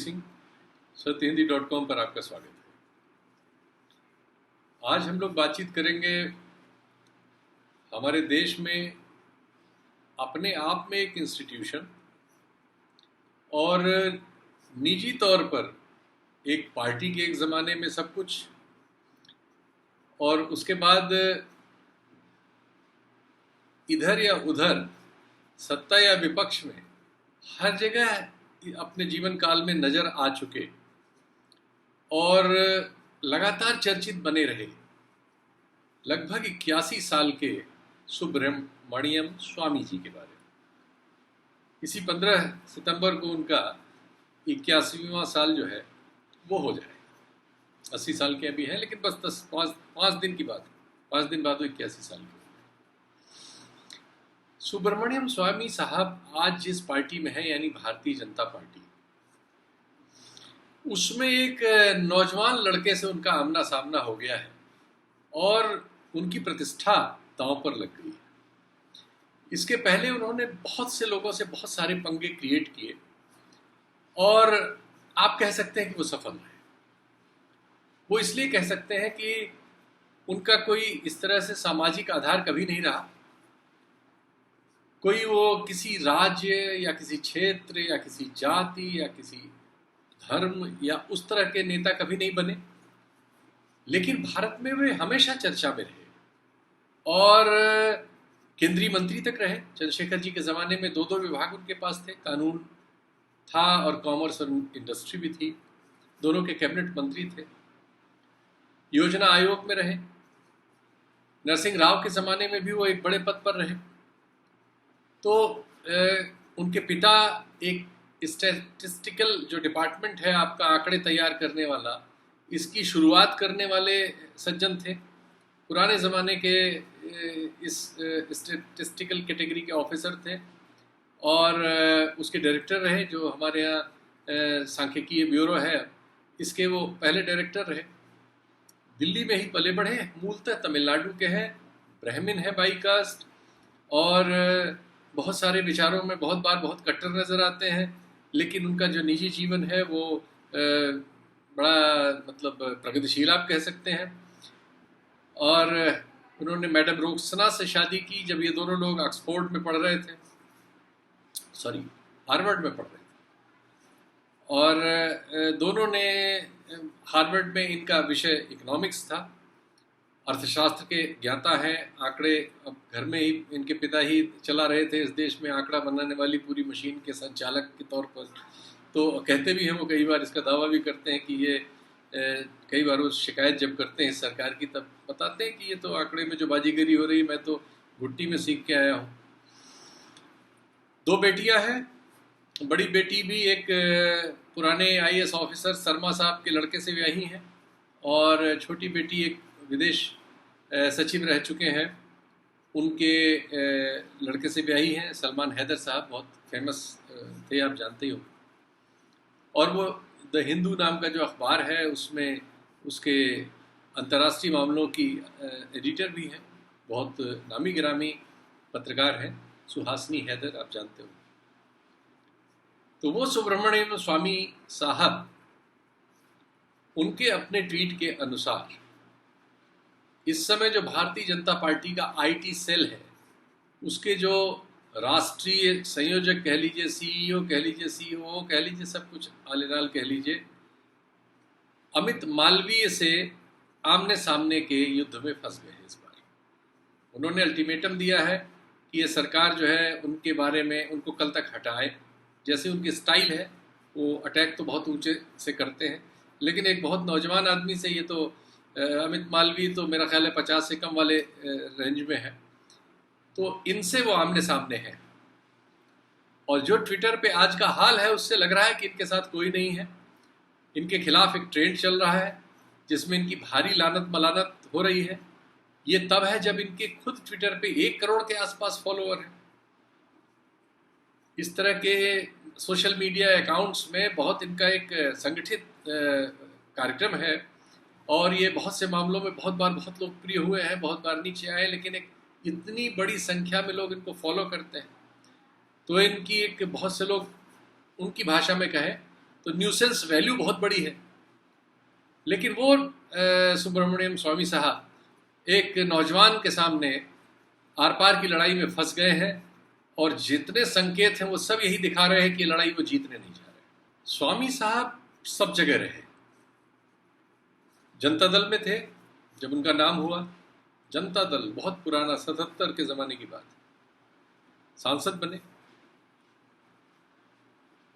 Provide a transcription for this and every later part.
सिंह, सत्यहिंदी.com पर आपका स्वागत है। आज हम लोग बातचीत करेंगे हमारे देश में अपने आप में एक इंस्टीट्यूशन और निजी तौर पर एक पार्टी के एक ज़माने में सब कुछ, और उसके बाद इधर या उधर सत्ता या विपक्ष में हर जगह अपने जीवन काल में नजर आ चुके और लगातार चर्चित बने रहे लगभग 81 साल के सुब्रमण्यम स्वामी जी के बारे में। इसी 15 सितंबर को उनका 81वां साल जो है वो हो जाएगा। 80 साल के अभी हैं, लेकिन बस 5 दिन की बात है, 5 दिन बाद वो 81 साल के। सुब्रमण्यम स्वामी साहब आज जिस पार्टी में है, यानी भारतीय जनता पार्टी, उसमें एक नौजवान लड़के से उनका आमना सामना हो गया है और उनकी प्रतिष्ठा दांव पर लग गई है। इसके पहले उन्होंने बहुत से लोगों से बहुत सारे पंगे क्रिएट किए और आप कह सकते हैं कि वो सफल रहे। वो इसलिए कह सकते हैं कि उनका कोई इस तरह से सामाजिक आधार कभी नहीं रहा। कोई वो किसी राज्य या किसी क्षेत्र या किसी जाति या किसी धर्म या उस तरह के नेता कभी नहीं बने, लेकिन भारत में वे हमेशा चर्चा में रहे और केंद्रीय मंत्री तक रहे। चंद्रशेखर जी के ज़माने में 2 विभाग उनके पास थे, कानून था और कॉमर्स और इंडस्ट्री भी थी। दोनों के कैबिनेट मंत्री थे। योजना आयोग में रहे। नरसिंह राव के ज़माने में भी वो एक बड़े पद पर रहे। तो उनके पिता एक स्टैटिस्टिकल जो डिपार्टमेंट है आपका आंकड़े तैयार करने वाला, इसकी शुरुआत करने वाले सज्जन थे। पुराने ज़माने के इस स्टैटिस्टिकल कैटेगरी के ऑफिसर थे और उसके डायरेक्टर रहे। जो हमारे यहाँ सांख्यिकीय ब्यूरो है, इसके वो पहले डायरेक्टर रहे। दिल्ली में ही पले बढ़े, मूलतः तमिलनाडु के हैं, ब्राह्मण है बाई कास्ट और बहुत सारे विचारों में बहुत बार बहुत कट्टर नज़र आते हैं, लेकिन उनका जो निजी जीवन है वो बड़ा मतलब प्रगतिशील आप कह सकते हैं। और उन्होंने मैडम रोक्सना से शादी की जब ये दोनों लोग ऑक्सफोर्ड में पढ़ रहे थे, हार्वर्ड में पढ़ रहे थे। और दोनों ने हार्वर्ड में, इनका विषय इकोनॉमिक्स था, अर्थशास्त्र के ज्ञाता हैं, आंकड़े अब घर में ही इनके पिता ही चला रहे थे इस देश में आंकड़ा बनाने वाली पूरी मशीन के संचालक के तौर पर। तो कहते भी हैं वो, कई बार इसका दावा भी करते हैं कि ये कई बार वो शिकायत जब करते हैं सरकार की, तब बताते हैं कि ये तो आंकड़े में जो बाजीगरी हो रही, मैं तो घुट्टी में सीख के आया हूँ। 2 बेटियां हैं। बड़ी बेटी भी एक पुराने IAS ऑफिसर शर्मा साहब के लड़के से ब्याही हैं और छोटी बेटी एक विदेश सचिव रह चुके हैं, उनके लड़के से ब्याही हैं। सलमान हैदर साहब बहुत फेमस थे, आप जानते ही हो। और वो द हिंदू नाम का जो अखबार है, उसमें उसके अंतर्राष्ट्रीय मामलों की एडिटर भी हैं। बहुत नामी गिरामी पत्रकार हैं, सुहासिनी हैदर, आप जानते हो। तो वो सुब्रमण्यम स्वामी साहब, उनके अपने ट्वीट के अनुसार इस समय जो भारतीय जनता पार्टी का IT सेल है, उसके जो राष्ट्रीय संयोजक कह लीजिए, CEO कह लीजिए, COO कह लीजिए, सब कुछ आलेनाल कह लीजिए, अमित मालवीय से आमने सामने के युद्ध में फंस गए हैं इस बार। उन्होंने अल्टीमेटम दिया है कि ये सरकार जो है उनके बारे में, उनको कल तक हटाए। जैसे उनकी स्टाइल है, वो अटैक तो बहुत ऊंचे से करते हैं, लेकिन एक बहुत नौजवान आदमी से, ये तो अमित मालवीय तो मेरा ख्याल है 50 से कम वाले रेंज में है, तो इनसे वो आमने सामने हैं। और जो ट्विटर पे आज का हाल है, उससे लग रहा है कि इनके साथ कोई नहीं है। इनके खिलाफ एक ट्रेंड चल रहा है जिसमें इनकी भारी लानत मलानत हो रही है। ये तब है जब इनके खुद ट्विटर पे 1 करोड़ के आसपास फॉलोअर हैं। इस तरह के सोशल मीडिया अकाउंट्स में बहुत इनका एक संगठित कार्यक्रम है और ये बहुत से मामलों में बहुत बार बहुत लोकप्रिय हुए हैं, बहुत बार नीचे आए, लेकिन एक इतनी बड़ी संख्या में लोग इनको फॉलो करते हैं तो इनकी एक बहुत से लोग उनकी भाषा में कहें तो न्यूसेंस वैल्यू बहुत बड़ी है। लेकिन वो सुब्रमण्यम स्वामी साहब एक नौजवान के सामने आर पार की लड़ाई में फंस गए हैं, और जितने संकेत हैं वो सब यही दिखा रहे हैं कि लड़ाई वो जीतने नहीं जा रहे। स्वामी साहब सब जगह रहे। जनता दल में थे जब उनका नाम हुआ, जनता दल बहुत पुराना 77 के ज़माने की बात है, सांसद बने।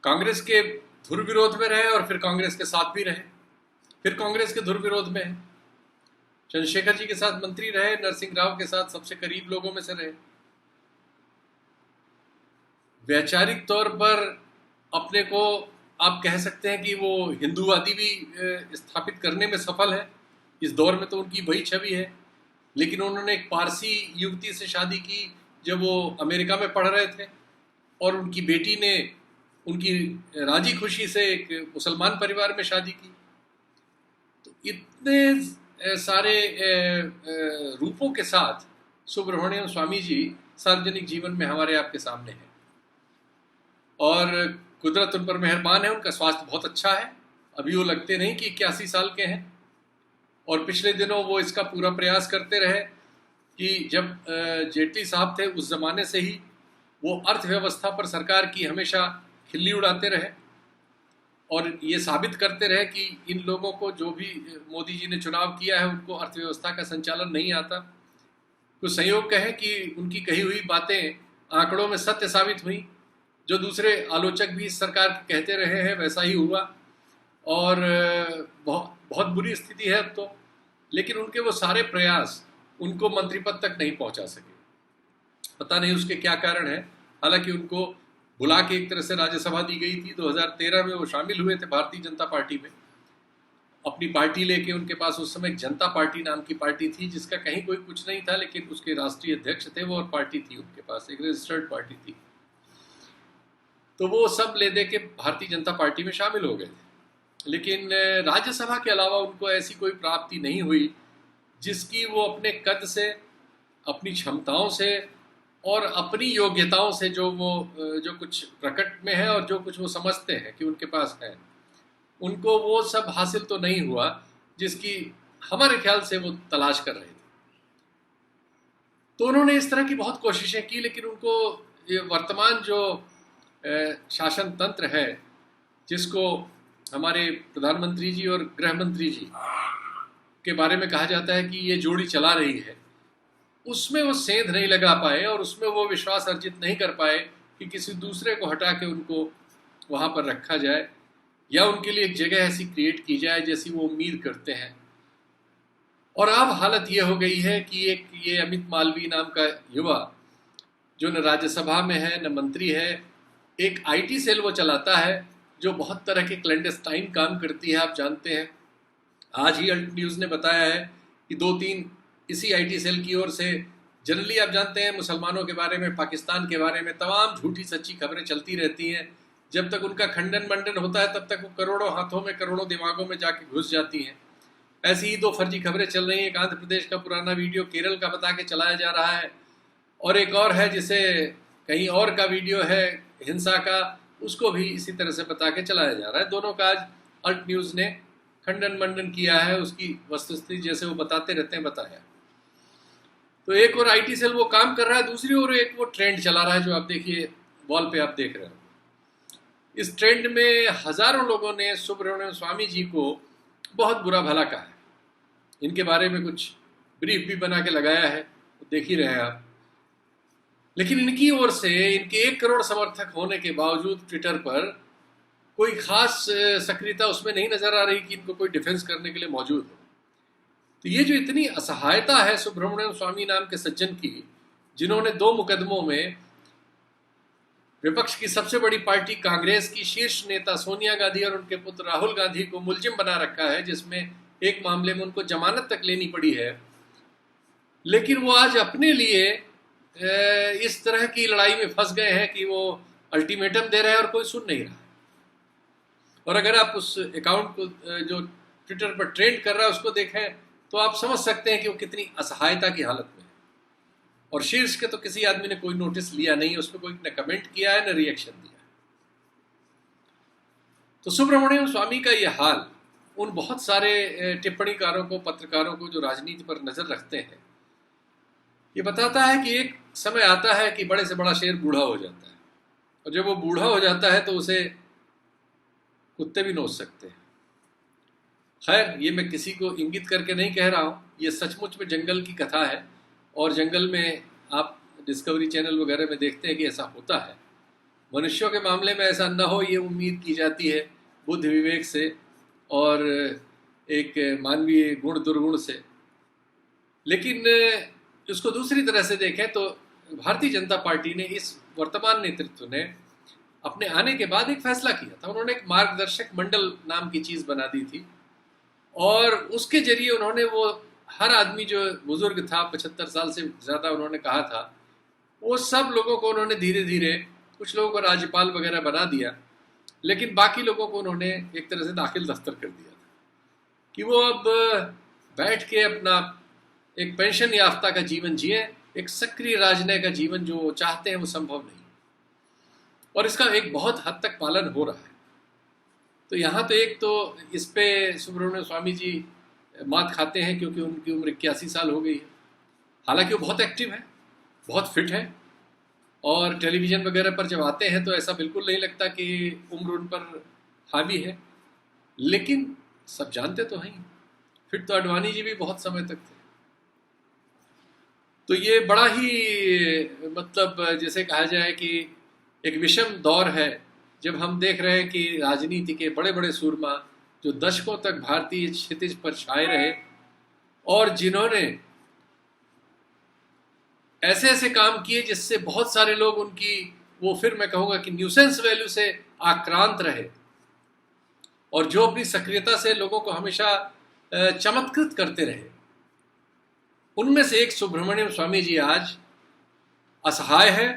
कांग्रेस के धुर विरोध में रहे और फिर कांग्रेस के साथ भी रहे, फिर कांग्रेस के धुर विरोध में है। चंद्रशेखर जी के साथ मंत्री रहे, नरसिंह राव के साथ सबसे करीब लोगों में से रहे। वैचारिक तौर पर अपने को आप कह सकते हैं कि वो हिंदूवादी भी स्थापित करने में सफल है। इस दौर में तो उनकी वही छवि है। लेकिन उन्होंने एक पारसी युवती से शादी की जब वो अमेरिका में पढ़ रहे थे, और उनकी बेटी ने उनकी राजी खुशी से एक मुसलमान परिवार में शादी की। तो इतने सारे रूपों के साथ सुब्रमण्यम स्वामी जी सार्वजनिक जीवन में हमारे आपके सामने हैं, और कुदरत उन पर मेहरबान है। उनका स्वास्थ्य बहुत अच्छा है, अभी वो लगते नहीं कि 81 साल के हैं। और पिछले दिनों वो इसका पूरा प्रयास करते रहे कि जब जेटली साहब थे उस ज़माने से ही वो अर्थव्यवस्था पर सरकार की हमेशा खिल्ली उड़ाते रहे, और ये साबित करते रहे कि इन लोगों को जो भी मोदी जी ने चुनाव किया है उनको अर्थव्यवस्था का संचालन नहीं आता। कुछ संयोग कहे कि उनकी कही हुई बातें आंकड़ों में सत्य साबित हुई। जो दूसरे आलोचक भी इस सरकार के कहते रहे हैं वैसा ही हुआ, और बहुत बहुत बुरी स्थिति है अब तो। लेकिन उनके वो सारे प्रयास उनको मंत्री पद तक नहीं पहुंचा सके। पता नहीं उसके क्या कारण है। हालांकि उनको बुला के एक तरह से राज्यसभा दी गई थी। 2013 में वो शामिल हुए थे भारतीय जनता पार्टी में, अपनी पार्टी लेके। उनके पास उस समय जनता पार्टी नाम की पार्टी थी जिसका कहीं कोई कुछ नहीं था, लेकिन उसके राष्ट्रीय अध्यक्ष थे वो, और पार्टी थी उनके पास, एक रजिस्टर्ड पार्टी थी। तो वो सब ले दे के भारतीय जनता पार्टी में शामिल हो गए थे। लेकिन राज्यसभा के अलावा उनको ऐसी कोई प्राप्ति नहीं हुई जिसकी वो अपने कद से, अपनी क्षमताओं से और अपनी योग्यताओं से जो कुछ प्रकट में है और जो कुछ वो समझते हैं कि उनके पास है, उनको वो सब हासिल तो नहीं हुआ जिसकी हमारे ख्याल से वो तलाश कर रहे थे। तो उन्होंने इस तरह की बहुत कोशिशें की, लेकिन उनको ये वर्तमान जो शासन तंत्र है, जिसको हमारे प्रधानमंत्री जी और गृह मंत्री जी के बारे में कहा जाता है कि ये जोड़ी चला रही है, उसमें वो सेंध नहीं लगा पाए और उसमें वो विश्वास अर्जित नहीं कर पाए कि किसी दूसरे को हटा के उनको वहाँ पर रखा जाए या उनके लिए एक जगह ऐसी क्रिएट की जाए जैसी वो उम्मीद करते हैं। और अब हालत ये हो गई है कि एक ये अमित मालवीय नाम का युवा जो न राज्यसभा में है न मंत्री है, एक आईटी सेल वो चलाता है जो बहुत तरह के क्लैंडस्टाइन काम करती है। आप जानते हैं, आज ही अल्ट न्यूज़ ने बताया है कि 2-3 इसी आईटी सेल की ओर से, जनरली आप जानते हैं मुसलमानों के बारे में, पाकिस्तान के बारे में तमाम झूठी सच्ची खबरें चलती रहती हैं। जब तक उनका खंडन मंडन होता है तब तक वो करोड़ों हाथों में, करोड़ों दिमागों में जाके घुस जाती हैं। ऐसी ही 2 फर्जी खबरें चल रही हैं। एक आंध्र प्रदेश का पुराना वीडियो केरल का बता के चलाया जा रहा है, और एक और है जिसे कहीं और का वीडियो है हिंसा का, उसको भी इसी तरह से बता के चलाया जा रहा है। दोनों का आज अल्ट न्यूज़ ने खंडन मंडन किया है, उसकी वस्तुस्थिति जैसे वो बताते रहते हैं बताया। तो एक और आईटी सेल वो काम कर रहा है, दूसरी ओर एक वो ट्रेंड चला रहा है जो आप देखिए वॉल पे आप देख रहे हो। इस ट्रेंड में हजारों लोगों ने सुब्रमण्यम स्वामी जी को बहुत बुरा भला कहा है। इनके बारे में कुछ ब्रीफ भी बना के लगाया है, तो देख ही रहे हैं आप। लेकिन इनकी ओर से, इनके 1 करोड़ समर्थक होने के बावजूद ट्विटर पर कोई खास सक्रियता उसमें नहीं नजर आ रही कि इनको कोई डिफेंस करने के लिए मौजूद हो। तो ये जो इतनी असहायता है सुब्रमण्यम स्वामी नाम के सज्जन की, जिन्होंने 2 मुकदमों में विपक्ष की सबसे बड़ी पार्टी कांग्रेस की शीर्ष नेता सोनिया गांधी और उनके पुत्र राहुल गांधी को मुलजिम बना रखा है, जिसमें एक मामले में उनको जमानत तक लेनी पड़ी है, लेकिन वो आज अपने लिए इस तरह की लड़ाई में फंस गए हैं कि वो अल्टीमेटम दे रहे हैं और कोई सुन नहीं रहा। और अगर आप उस अकाउंट को जो ट्विटर पर ट्रेंड कर रहा है उसको देखें तो आप समझ सकते हैं कि वो कितनी असहायता की हालत में है। और शीर्ष के तो किसी आदमी ने कोई नोटिस लिया नहीं, उसमें कोई न कमेंट किया है न रिएक्शन दिया। तो सुब्रमण्यम स्वामी का ये हाल उन बहुत सारे टिप्पणीकारों को, पत्रकारों को जो राजनीति पर नजर रखते हैं, ये बताता है कि एक समय आता है कि बड़े से बड़ा शेर बूढ़ा हो जाता है, और जब वो बूढ़ा हो जाता है तो उसे कुत्ते भी नोच सकते हैं। खैर, ये मैं किसी को इंगित करके नहीं कह रहा हूँ, ये सचमुच में जंगल की कथा है, और जंगल में आप डिस्कवरी चैनल वगैरह में देखते हैं कि ऐसा होता है। मनुष्यों के मामले में ऐसा न हो ये उम्मीद की जाती है बुद्धि विवेक से और एक मानवीय गुण दुर्गुण से। लेकिन उसको दूसरी तरह से देखें तो भारतीय जनता पार्टी ने, इस वर्तमान नेतृत्व ने अपने आने के बाद एक फैसला किया था। उन्होंने एक मार्गदर्शक मंडल नाम की चीज़ बना दी थी, और उसके जरिए उन्होंने वो हर आदमी जो बुजुर्ग था, 75 साल से ज़्यादा उन्होंने कहा था, वो सब लोगों को उन्होंने धीरे धीरे, कुछ लोगों को राज्यपाल वगैरह बना दिया, लेकिन बाकी लोगों को उन्होंने एक तरह से दाखिल दफ्तर कर दिया था कि वो अब बैठ के अपना एक पेंशन याफ्ता का जीवन जिए, एक सक्रिय राजनय का जीवन जो चाहते हैं वो संभव नहीं, और इसका एक बहुत हद तक पालन हो रहा है। तो यहाँ तो एक तो इस पे सुब्रमण्यम स्वामी जी मात खाते हैं क्योंकि उनकी उम्र 81 साल हो गई है। हालांकि वो बहुत एक्टिव है, बहुत फिट है, और टेलीविज़न वगैरह पर जब आते हैं तो ऐसा बिल्कुल नहीं लगता कि उम्र उन पर हावी है, लेकिन सब जानते तो हैं, फिट तो अडवाणी जी भी बहुत समय तक थे। तो ये बड़ा ही मतलब जैसे कहा जाए कि एक विषम दौर है, जब हम देख रहे हैं कि राजनीति के बड़े बड़े सूरमा जो दशकों तक भारतीय क्षितिज पर छाए रहे, और जिन्होंने ऐसे ऐसे काम किए जिससे बहुत सारे लोग उनकी, वो फिर मैं कहूँगा कि न्यूसेंस वैल्यू से आक्रांत रहे, और जो अपनी सक्रियता से लोगों को हमेशा चमत्कृत करते रहे, उनमें से एक सुब्रमण्यम स्वामी जी आज असहाय है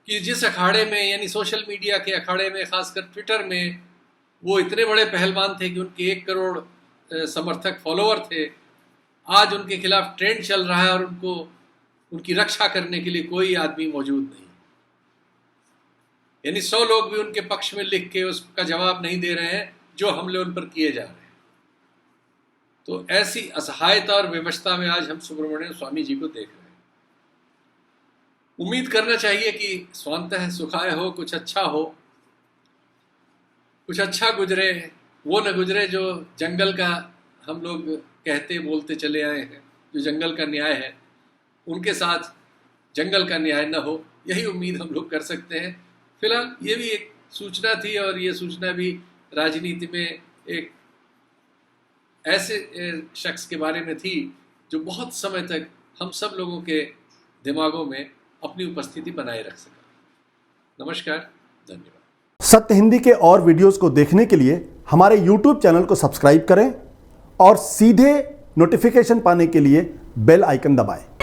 कि जिस अखाड़े में, यानी सोशल मीडिया के अखाड़े में, खासकर ट्विटर में, वो इतने बड़े पहलवान थे कि उनके 1 करोड़ समर्थक फॉलोअर थे, आज उनके खिलाफ ट्रेंड चल रहा है और उनको, उनकी रक्षा करने के लिए कोई आदमी मौजूद नहीं, यानी 100 लोग भी उनके पक्ष में लिख के उसका जवाब नहीं दे रहे हैं जो हमले उन पर किए जा रहे हैं। तो ऐसी असहायता और विवशता में आज हम सुब्रमण्यम स्वामी जी को देख रहे हैं। उम्मीद करना चाहिए कि स्वांतः सुखाय हो, कुछ अच्छा हो, कुछ अच्छा गुजरे, वो न गुजरे जो जंगल का हम लोग कहते बोलते चले आए हैं, जो जंगल का न्याय है, उनके साथ जंगल का न्याय न हो, यही उम्मीद हम लोग कर सकते हैं। फिलहाल ये भी एक सूचना थी, और ये सूचना भी राजनीति में एक ऐसे शख्स के बारे में थी जो बहुत समय तक हम सब लोगों के दिमागों में अपनी उपस्थिति बनाए रख सका। नमस्कार, धन्यवाद। सत्य हिंदी के और वीडियोस को देखने के लिए हमारे YouTube चैनल को सब्सक्राइब करें और सीधे नोटिफिकेशन पाने के लिए बेल आइकन दबाएं।